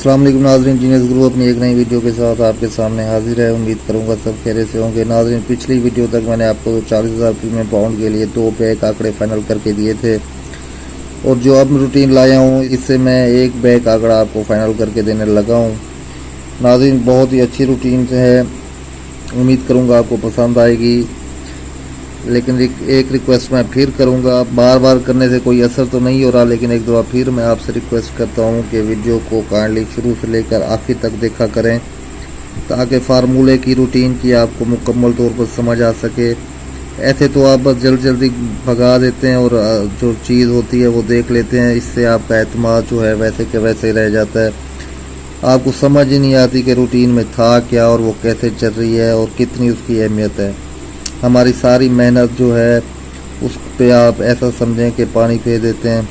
अस्सलाम वालेकुम नाज़रीन, जीनियस ग्रुप अपनी एक नई वीडियो के साथ आपके सामने हाजिर है। उम्मीद करूंगा सब खैरियत से होंगे। नाज़रीन, पिछली वीडियो तक मैंने आपको 40,000 प्रीमियम पाउंड के लिए 2 बैक आंकड़े फाइनल करके दिए थे और जो अब रूटीन लाया हूँ इससे मैं एक बैक आंकड़ा आपको फाइनल करके देने लगा हूँ। नाज़रीन, बहुत ही अच्छी रूटीन है, उम्मीद करूँगा आपको पसंद आएगी। लेकिन एक रिक्वेस्ट मैं फिर करूंगा, बार बार करने से कोई असर तो नहीं हो रहा, लेकिन एक दफ़ा फिर मैं आपसे रिक्वेस्ट करता हूं कि वीडियो को काइंडली शुरू से लेकर आखिर तक देखा करें ताकि फार्मूले की रूटीन की आपको मुकम्मल तौर पर समझ आ सके। ऐसे तो आप बस जल्दी भगा देते हैं और जो चीज़ होती है वो देख लेते हैं, इससे आपका एतमाद जो है वैसे के वैसे ही रह जाता है। आपको समझ ही नहीं आती कि रूटीन में था क्या और वो कैसे चल रही है और कितनी उसकी अहमियत है। हमारी सारी मेहनत जो है उस पे आप ऐसा समझें कि पानी फेर देते हैं।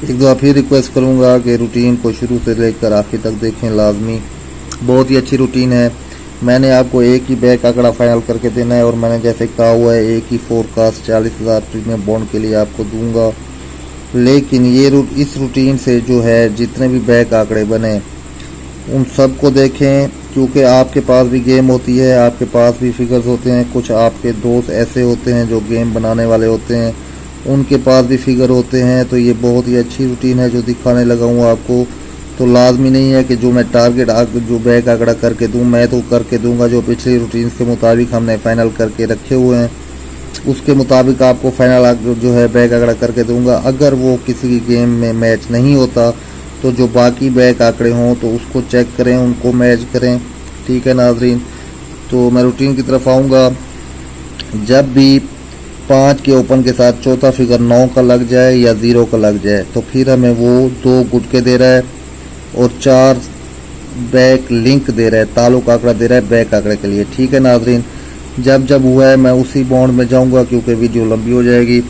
एक दफ़ा फिर रिक्वेस्ट करूंगा कि रूटीन को शुरू से लेकर आखिर तक देखें लाजमी। बहुत ही अच्छी रूटीन है। मैंने आपको एक ही बैक आंकड़ा फाइनल करके देना है और मैंने जैसे कहा हुआ है एक ही फोरकास्ट 40,000 प्रीमियम बॉन्ड के लिए आपको दूंगा। लेकिन ये इस रूटीन से जो है जितने भी बैक आंकड़े बने उन सबको देखें, क्योंकि आपके पास भी गेम होती है, आपके पास भी फिगर्स होते हैं। कुछ आपके दोस्त ऐसे होते हैं जो गेम बनाने वाले होते हैं, उनके पास भी फिगर होते हैं। तो ये बहुत ही अच्छी रूटीन है जो दिखाने लगा हूँ आपको। तो लाजमी नहीं है कि जो मैं टारगेट जो बैक आंकड़ा करके दूँ, मैं तो करके दूंगा जो पिछली रूटीन के मुताबिक हमने फाइनल करके रखे हुए हैं, उसके मुताबिक आपको फाइनल जो है बैक आंकड़ा करके दूंगा। अगर वो किसी गेम में मैच नहीं होता तो जो बाकी बैक आंकड़े हों तो उसको चेक करें, उनको मैच करें। ठीक है नाजरीन, तो मैं रूटीन की तरफ आऊँगा। जब भी 5 के ओपन के साथ चौथा फिगर 9 का लग जाए या 0 का लग जाए तो फिर हमें वो 2 गुटके दे रहा है और 4 बैक लिंक दे रहा है, ताल्लुक आंकड़ा दे रहा है बैक आंकड़े के लिए। ठीक है नाजरीन, जब हुआ है मैं उसी बॉन्ड में जाऊँगा क्योंकि वीडियो लंबी हो जाएगी।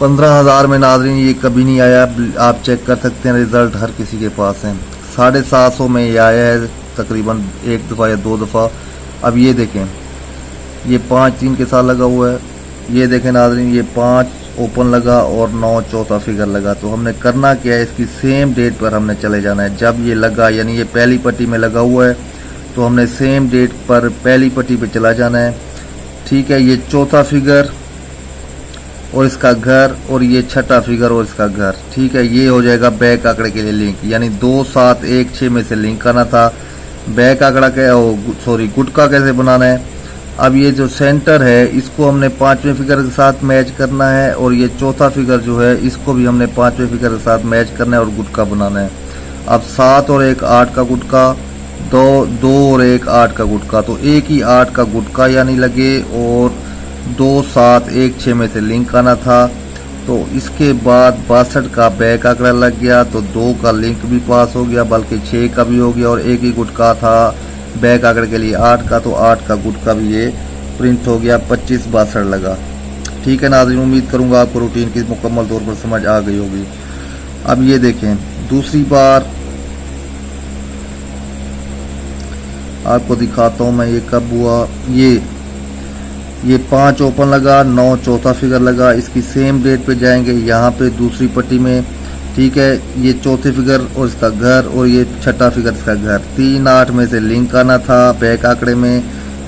15,000 में नाजरीन ये कभी नहीं आया, आप चेक कर सकते हैं, रिजल्ट हर किसी के पास है। 750 में ये आया है तकरीबन 1 दफ़ा या 2 दफ़ा। अब ये देखें, ये 5-3 के साथ लगा हुआ है। ये देखें नाजरीन, ये 5 ओपन लगा और 9 चौथा फिगर लगा। तो हमने करना क्या है, इसकी सेम डेट पर हमने चले जाना है। जब ये लगा यानी ये पहली पट्टी में लगा हुआ है तो हमने सेम डेट पर पहली पट्टी पे चला जाना है। ठीक है, ये चौथा फिगर और इसका घर और ये छठा फिगर और इसका घर। ठीक है, ये हो जाएगा बैक आंकड़े के लिए लिंक, यानी 2, 7, 1, 6 में से लिंक करना था। बैक आंकड़ा गुटका कैसे बनाना है। अब ये जो सेंटर है इसको हमने 5वें फिगर के साथ मैच करना है और ये चौथा फिगर जो है इसको भी हमने 5वें फिगर के साथ मैच करना है और गुटका बनाना है। अब 7 और 1 8 का गुटका, 2 और 1 8 का गुटका, तो एक ही 8 का गुटका यानी लगे और 2, 7, 1, 6 में से लिंक आना था। तो इसके बाद 62 का बैक आंकड़ा लग गया तो 2 का लिंक भी पास हो गया, बल्कि 6 का भी हो गया और एक ही गुटका था बैक आंकड़े के लिए 8 का, तो 8 का गुटका भी ये प्रिंट हो गया। 25 62 लगा। ठीक है नाज़रीन, उम्मीद करूंगा आपको रूटीन की मुकम्मल तौर पर समझ आ गई होगी। अब ये देखें, दूसरी बार आपको दिखाता हूं मैं ये कब हुआ। ये 5 ओपन लगा, 9 चौथा फिगर लगा। इसकी सेम डेट पे जाएंगे यहाँ पे दूसरी पट्टी में। ठीक है, ये चौथे फिगर और इसका घर और ये छठा फिगर इसका घर। 3 8 में से लिंक आना था बैक आंकड़े में।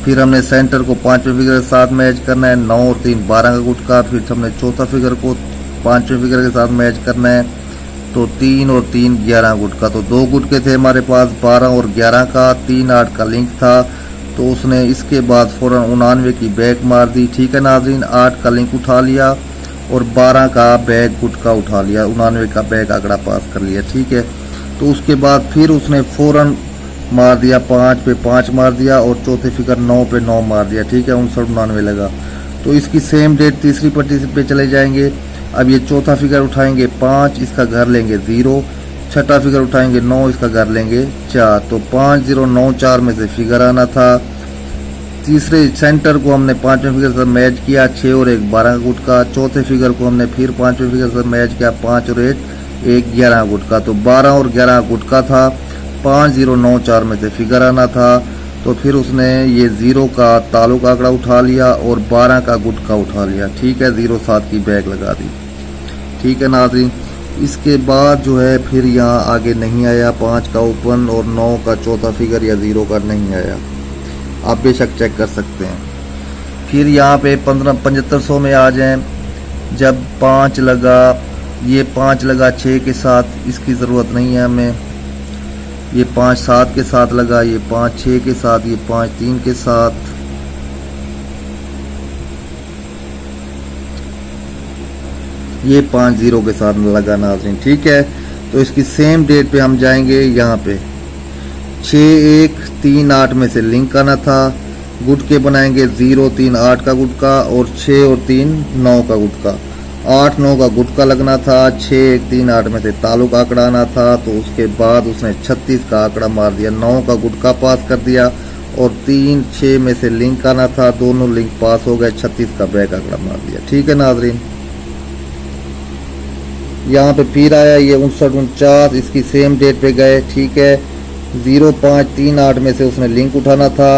फिर हमने सेंटर को 5वें फिगर के साथ मैच करना है। 9 और 3 12 का गुटका। फिर हमने चौथा फिगर को 5वें फिगर के साथ मैच करना है, तो 3 और 3 11 गुटका। तो 2 गुटके थे हमारे पास 12 और 11 का। 3 8 का लिंक था तो उसने इसके बाद फौरन 99 की बैक मार दी। ठीक है नाजरीन, 8 का लिंक उठा लिया और 12 का बैक गुटका उठा लिया, 99 का बैक आंकड़ा पास कर लिया। ठीक है, तो उसके बाद फिर उसने फौरन मार दिया 5 पे 5 मार दिया और चौथे फिगर 9 पे 9 मार दिया। ठीक है, 59 99 लगा। तो इसकी सेम डेट तीसरी पट्टी पे चले जाएंगे। अब ये चौथा फिगर उठाएंगे 5, इसका घर लेंगे 0, छठा फिगर उठाएंगे 9, इसका घर लेंगे 4। तो 5 0 9 4 में से फिगर आना था। तीसरे सेंटर को हमने 5वें फिगर से मैच किया, 6 और 1 12 का गुटका। चौथे फिगर को हमने फिर 5वें फिगर से मैच किया, 5 और 1 11 गुटका। तो 12 और 11 गुटका था। 5 0 9 4 में से फिगर आना था। तो फिर उसने ये 0 का ताल्लुक आंकड़ा उठा लिया और 12 का गुटका उठा लिया। ठीक है, 0 7 की बैग लगा दी। ठीक है नाज़रीन, इसके बाद जो है फिर यहाँ आगे नहीं आया, 5 का ओपन और 9 का चौथा फिगर या 0 का नहीं आया, आप बेशक चेक कर सकते हैं। फिर यहाँ पे 7500 में आ जाएं, जब 5 लगा, ये 5 लगा 6 के साथ, इसकी ज़रूरत नहीं है हमें। ये 5 7 के साथ लगा, ये 5 6 के साथ, ये 5 3 के साथ, ये 5 0 के साथ लगा नाज़रीन। ठीक है, तो इसकी सेम डेट पे हम जाएंगे। यहाँ पे 6 1 3 8 में से लिंक आना था, गुटके बनाएंगे 0 3 8 का गुटका और 6 और 3 9 का गुटका। 8 9 का गुटका लगना था, 6 1 3 8 में से ताल्लुक आंकड़ा आना था, तो उसके बाद उसने 36 का आंकड़ा मार दिया, 9 का गुटका पास कर दिया और 3 6 में से लिंक आना था, दोनों लिंक पास हो गए, 36 का बैक आंकड़ा मार दिया। ठीक है नाजरीन, यहाँ पे फिर आया ये 59 49, इसकी सेम डेट पे गए। ठीक है, 0 5 3 8 में से उसने लिंक उठाना था,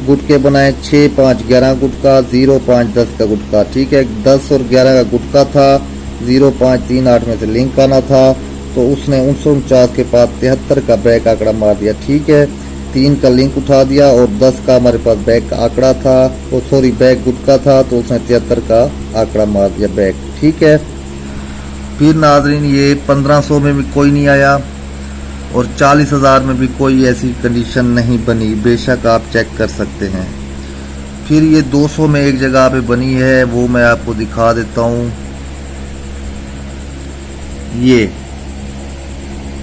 गुटके बनाए 6 5 11 गुटका, 0 5 10 का गुटका। ठीक है, 10 और 11 का गुटका था, 0 5 3 8 में से लिंक आना था, तो उसने 49 के पास 73 का बैक आंकड़ा मार दिया। ठीक है, 3 का लिंक उठा दिया और 10 का हमारे पास बैक आंकड़ा था, और सॉरी बैक गुटका था, तो उसने 73 का आंकड़ा मार दिया बैक। ठीक है, फिर नाजरीन ये 1500 में भी कोई नहीं आया और 40,000 में भी कोई ऐसी कंडीशन नहीं बनी, बेशक आप चेक कर सकते हैं। फिर ये 200 में एक जगह पे बनी है, वो मैं आपको दिखा देता हूँ। ये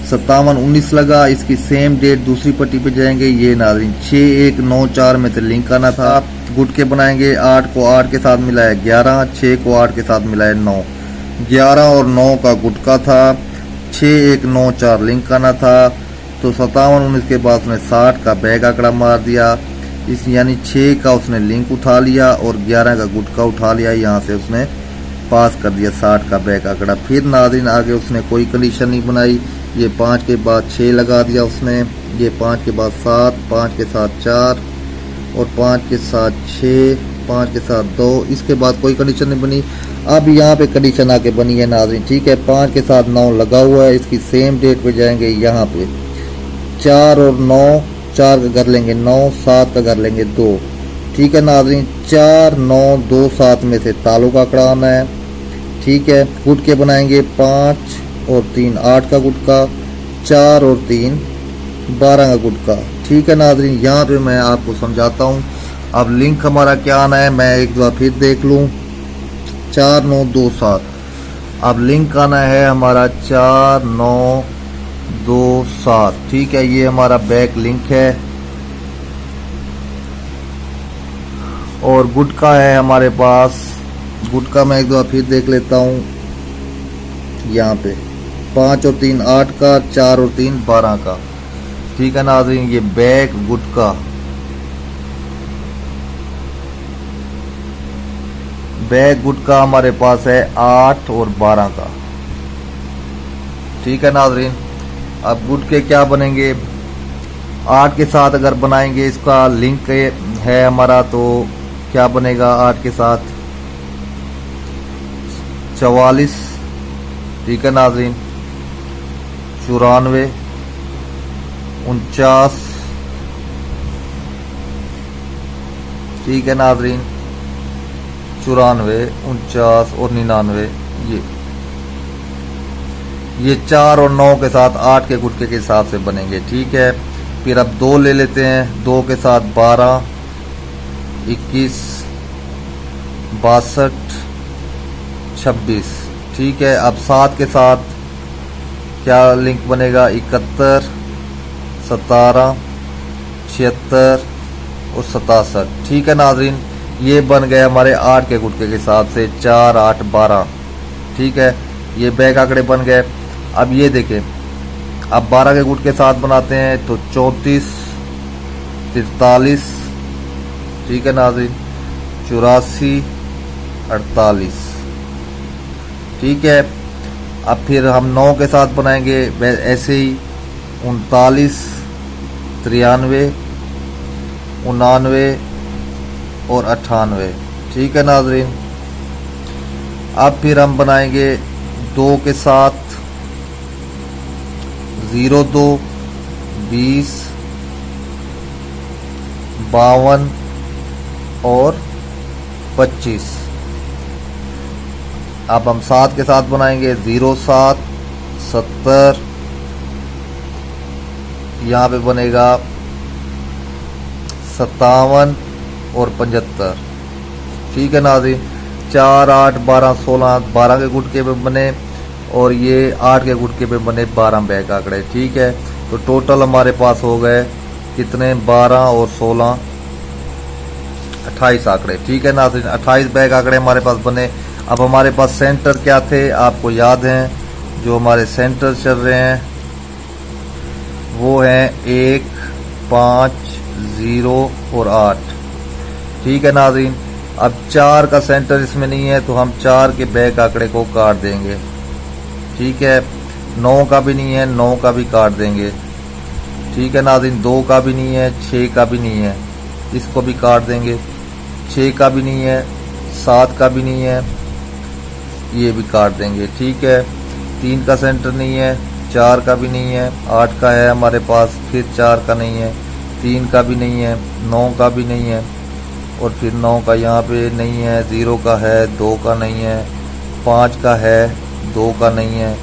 57 19 लगा, इसकी सेम डेट दूसरी पट्टी पे जाएंगे। ये नाजरीन 6 1 9 4 में से लिंक आना था, गुटके बनाएंगे, 8 को 8 के साथ मिलाया 11, 6 को 8 के साथ मिलाया 9, 11 और 9 का गुटका था, 6 1 9 4 लिंक आना था, तो 57 19 के बाद उसने 60 का बैक आंकड़ा मार दिया, इस यानी 6 का उसने लिंक उठा लिया और 11 का गुटका उठा लिया, यहाँ से उसने पास कर दिया 60 का बैक आंकड़ा। फिर नाज़रीन आगे उसने कोई कंडीशन नहीं बनाई, ये 5 के बाद 6 लगा दिया उसने, ये 5 के बाद 7, 5 के साथ 4 और 5 के साथ 6, 5 के साथ 2, इसके बाद कोई कंडीशन नहीं बनी। अब यहाँ पे कंडीशन आके बनी है नाज़रीन। ठीक है, 5 के साथ 9 लगा हुआ है, इसकी सेम डेट पे जाएंगे। यहाँ पे 4 और 9, 4 का कर लेंगे 9, 7 का कर लेंगे 2। ठीक है नाज़रीन, 4 9 2 7 में से ताल्लुक आंकड़ा आना है। ठीक है, गुटके बनाएंगे 5 और 3 8 का गुटका, 4 और 3 12 का गुटका। ठीक है नाज़रीन, यहाँ पे मैं आपको समझाता हूँ। अब लिंक हमारा क्या आना है, मैं एक बार फिर देख लूँ। 4 9 2 7, अब लिंक आना है हमारा 4 9 2 7। ठीक है, ये हमारा बैक लिंक है और गुटका है हमारे पास। गुटका मैं एक बार फिर देख लेता हूँ। यहाँ पे 5 और 3 8 का, 4 और 3 12 का। ठीक है नाज़रीन, ये बैक गुटका, बैक गुटका हमारे पास है 8 और 12 का। ठीक है नाज़रीन, अब गुटके क्या बनेंगे, 8 के साथ अगर बनाएंगे, इसका लिंक है हमारा, तो क्या बनेगा 8 के साथ 44। ठीक है नाज़रीन, 94 49। ठीक है नाज़रीन, 94 49 और 99। ये 4 और 9 के साथ 8 के गुटके के हिसाब से बनेंगे। ठीक है, फिर अब 2 ले लेते हैं, 2 के साथ 12 21 62 26। ठीक है, अब 7 के साथ क्या लिंक बनेगा, 71 17 76 और 67। ठीक है नाज़रीन, ये बन गए हमारे 8 के गुटके के हिसाब से 4 8 12। ठीक है, ये बैक आंकड़े बन गए। अब ये देखें, अब 12 के गुटके के साथ बनाते हैं तो 34 43। ठीक है नाज़रीन, 84 48। ठीक है, अब फिर हम 9 के साथ बनाएंगे ऐसे ही 39 93 99 और 98। ठीक है नाज़रीन, अब फिर हम बनाएंगे 2 के साथ 02, 20, 52 और 25। अब हम 7 के साथ बनाएंगे 07, 70, यहाँ पे बनेगा 57 और 75। ठीक है नाज़रीन, 4, 8, 12, 16, 12 के गुटके पे बने और ये 8 के गुटके पे बने 12 बैक आंकड़े। ठीक है, तो टोटल हमारे पास हो गए कितने, 12 और 16, 28 आंकड़े। ठीक है नाज़रीन, 28 बैक आंकड़े हमारे पास बने। अब हमारे पास सेंटर क्या थे आपको याद हैं, जो हमारे सेंटर चल रहे हैं वो हैं 1, 5, 0 और 8। ठीक है नाज़रीन, अब 4 का सेंटर इसमें नहीं है तो हम 4 के बैक आंकड़े को काट देंगे। ठीक है, 9 का भी नहीं है, 9 का भी काट देंगे। ठीक है नाज़रीन, 2 का भी नहीं है, 6 का भी नहीं है, इसको भी काट देंगे। 6 का भी नहीं है, 7 का भी नहीं है, ये भी काट देंगे। ठीक है, 3 का सेंटर नहीं है, 4 का भी नहीं है, 8 का है हमारे पास, फिर 4 का नहीं है, 3 का भी नहीं है, 9 का भी नहीं है और फिर 9 का यहाँ पे नहीं है, 0 का है, 2 का नहीं है, 5 का है, 2 का नहीं है,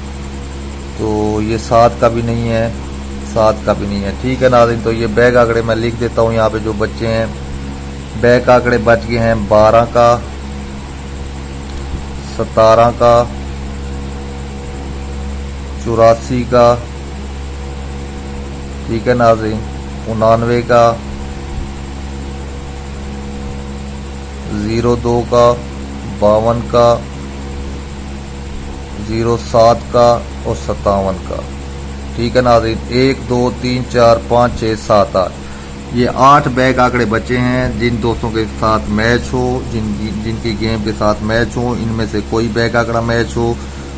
तो ये 7 का भी नहीं है, 7 का भी नहीं है। ठीक है नाज़रीन, तो ये बैक आंकड़े मैं लिख देता हूँ यहाँ पे जो बच्चे हैं। बैक आंकड़े बच गए हैं 12 का, 17 का, 84 का, ठीक है नाज़रीन, 99 का, 02 का, 52 का, 07 का और 57 का। ठीक है नाज़रीन, 1, 2, 3, 4, 5, 6, 7, 8, ये 8 बैक आंकड़े बचे हैं। जिन दोस्तों के साथ मैच हो, जिनकी गेम के साथ मैच हो, इनमें से कोई बैक आंकड़ा मैच हो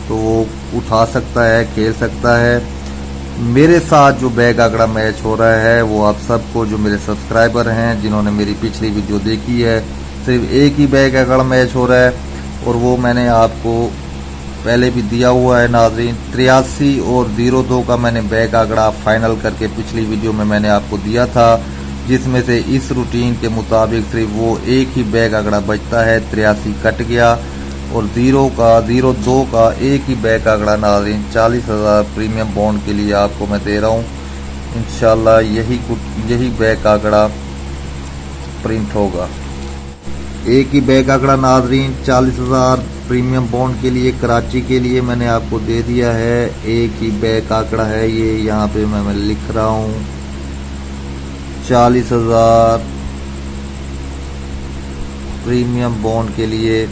तो वो उठा सकता है, खेल सकता है। मेरे साथ जो बैक आंकड़ा मैच हो रहा है वो आप सबको, जो मेरे सब्सक्राइबर हैं, जिन्होंने मेरी पिछली वीडियो देखी है, सिर्फ एक ही बैक आंकड़ा मैच हो रहा है और वो मैंने आपको पहले भी दिया हुआ है नाज़रीन। 83 और 02 का मैंने बैक आंकड़ा फाइनल करके पिछली वीडियो में मैंने आपको दिया था, जिसमें से इस रूटीन के मुताबिक सिर्फ वो एक ही बैक आंकड़ा बचता है। 83 कट गया और 02 का एक ही बैक आंकड़ा नाज़रीन 40,000 प्रीमियम बॉन्ड के लिए आपको मैं दे रहा हूँ। इंशाल्लाह यही बैक आंकड़ा प्रिंट होगा। एक ही बैक आंकड़ा नाज़रीन 40,000 प्रीमियम बॉन्ड के लिए कराची के लिए मैंने आपको दे दिया है। एक ही बैक आंकड़ा है ये, यहाँ पे मैं लिख रहा हूँ 40,000 प्रीमियम बॉन्ड के लिए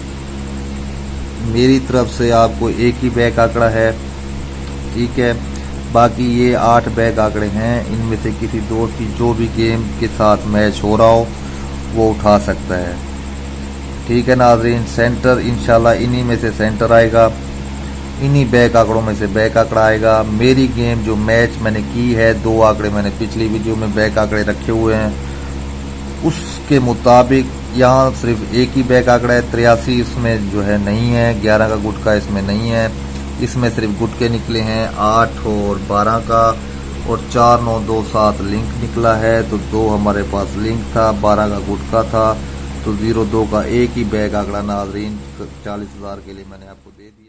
मेरी तरफ से आपको एक ही बैक आंकड़ा है। ठीक है, बाकी ये 8 बैक आंकड़े हैं, इनमें से किसी दोस्त की जो भी गेम के साथ मैच हो रहा हो वो उठा सकता है। ठीक है नाज़रीन, सेंटर इंशाल्लाह इन्हीं में से सेंटर आएगा, इन्हीं बैक आंकड़ों में से बैक आंकड़ा आएगा। मेरी गेम जो मैच मैंने की है, 2 आंकड़े मैंने पिछली वीडियो में बैक आंकड़े रखे हुए हैं, उसके मुताबिक यहाँ सिर्फ एक ही बैक आंकड़ा है। 83 इसमें जो है नहीं है, 11 का गुटका इसमें नहीं है, इसमें सिर्फ गुटके निकले हैं 8 और 12 का और 4, 9, 2, 7 लिंक निकला है। तो 2 हमारे पास लिंक था, 12 का गुटका था, तो 02 का एक ही बैक आंकड़ा नाज़रीन 40,000 के लिए मैंने आपको दे दिया।